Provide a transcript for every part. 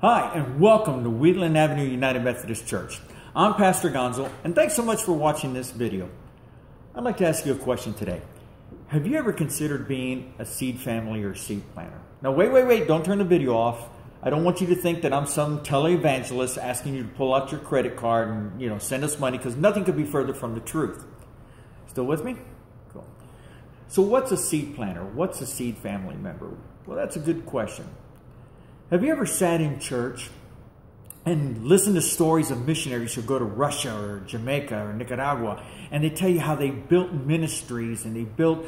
Hi, and welcome to Wheatland Avenue United Methodist Church. I'm Pastor Gonzo, and thanks so much for watching this video. I'd like to ask you a question today. Have you ever considered being a seed family or seed planter? Now, wait, don't turn the video off. I don't want you to think that I'm some televangelist asking you to pull out your credit card and, send us money, because nothing could be further from the truth. Still with me? Cool. So what's a seed planter? What's a seed family member? Well, that's a good question. Have you ever sat in church and listened to stories of missionaries who go to Russia or Jamaica or Nicaragua, and they tell you how they built ministries and they built,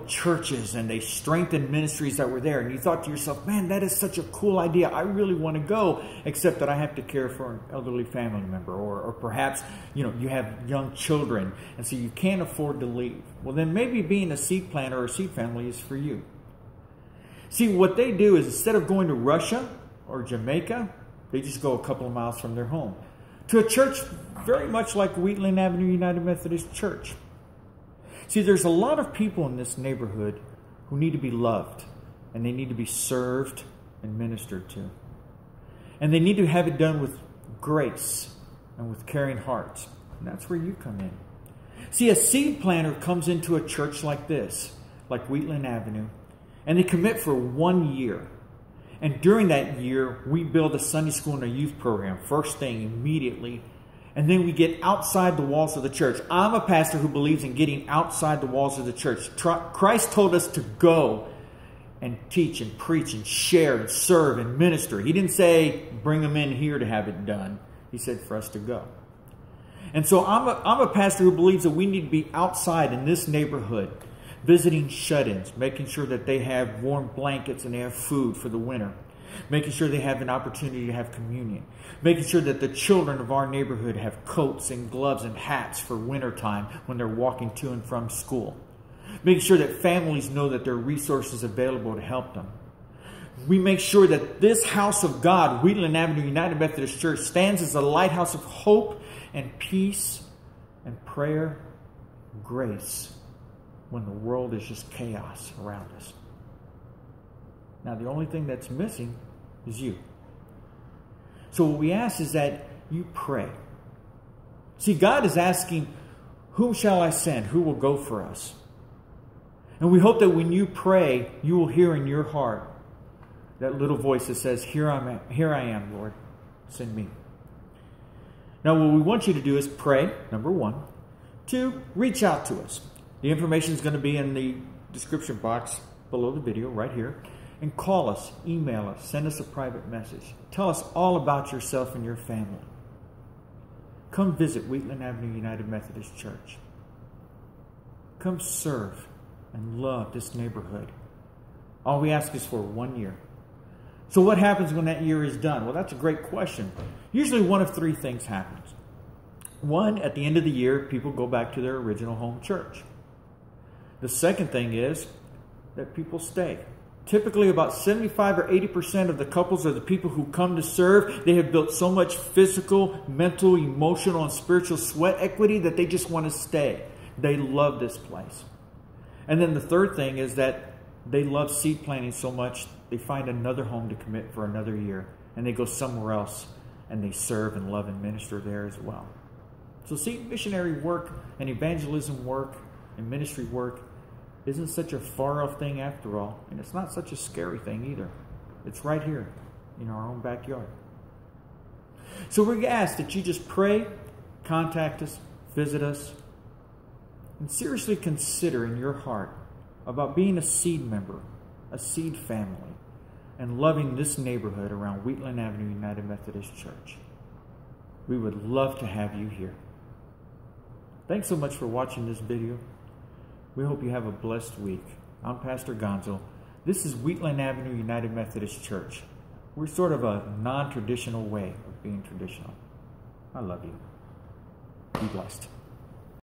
churches, and they strengthened ministries that were there, and you thought to yourself, man, that is such a cool idea. I really want to go, except that I have to care for an elderly family member, or perhaps, you have young children, and so you can't afford to leave. Well, then maybe being a seed planter or a seed family is for you. See, what they do is instead of going to Russia or Jamaica, they just go a couple of miles from their home to a church very much like Wheatland Avenue United Methodist Church. See, there's a lot of people in this neighborhood who need to be loved, and they need to be served and ministered to. And they need to have it done with grace and with caring hearts. And that's where you come in. See, a seed planter comes into a church like this, like Wheatland Avenue, and they commit for 1 year. And during that year, we build a Sunday school and a youth program, first thing, immediately. And then we get outside the walls of the church. I'm a pastor who believes in getting outside the walls of the church. Christ told us to go and teach and preach and share and serve and minister. He didn't say, bring them in here to have it done. He said for us to go. And so I'm a pastor who believes that we need to be outside in this neighborhood, visiting shut-ins, making sure that they have warm blankets and they have food for the winter, making sure they have an opportunity to have communion, making sure that the children of our neighborhood have coats and gloves and hats for wintertime when they're walking to and from school, making sure that families know that there are resources available to help them. We make sure that this house of God, Wheatland Avenue United Methodist Church, stands as a lighthouse of hope and peace and prayer and grace when the world is just chaos around us. Now, the only thing that's missing is you. So what we ask is that you pray. See, God is asking, whom shall I send? Who will go for us? And we hope that when you pray, you will hear in your heart that little voice that says, here I am, Lord, send me. Now, what we want you to do is pray, number one. Two, reach out to us. The information is going to be in the description box below the video right here. And call us, email us, send us a private message. Tell us all about yourself and your family. Come visit Wheatland Avenue United Methodist Church. Come serve and love this neighborhood. All we ask is for 1 year. So what happens when that year is done? Well, that's a great question. Usually one of three things happens. One, at the end of the year, people go back to their original home church. The second thing is that people stay. Typically about 75 or 80% of the couples or the people who come to serve, they have built so much physical, mental, emotional, and spiritual sweat equity that they just want to stay. They love this place. And then the third thing is that they love seed planting so much, they find another home to commit for another year. And they go somewhere else and they serve and love and minister there as well. So see, missionary work and evangelism work and ministry work isn't such a far-off thing after all, and it's not such a scary thing either. It's right here in our own backyard. So we ask that you just pray, contact us, visit us, and seriously consider in your heart about being a seed member, a seed family, and loving this neighborhood around Wheatland Avenue United Methodist Church. We would love to have you here. Thanks so much for watching this video. We hope you have a blessed week. I'm Pastor Gonzo. This is Wheatland Avenue United Methodist Church. We're sort of a non-traditional way of being traditional. I love you. Be blessed.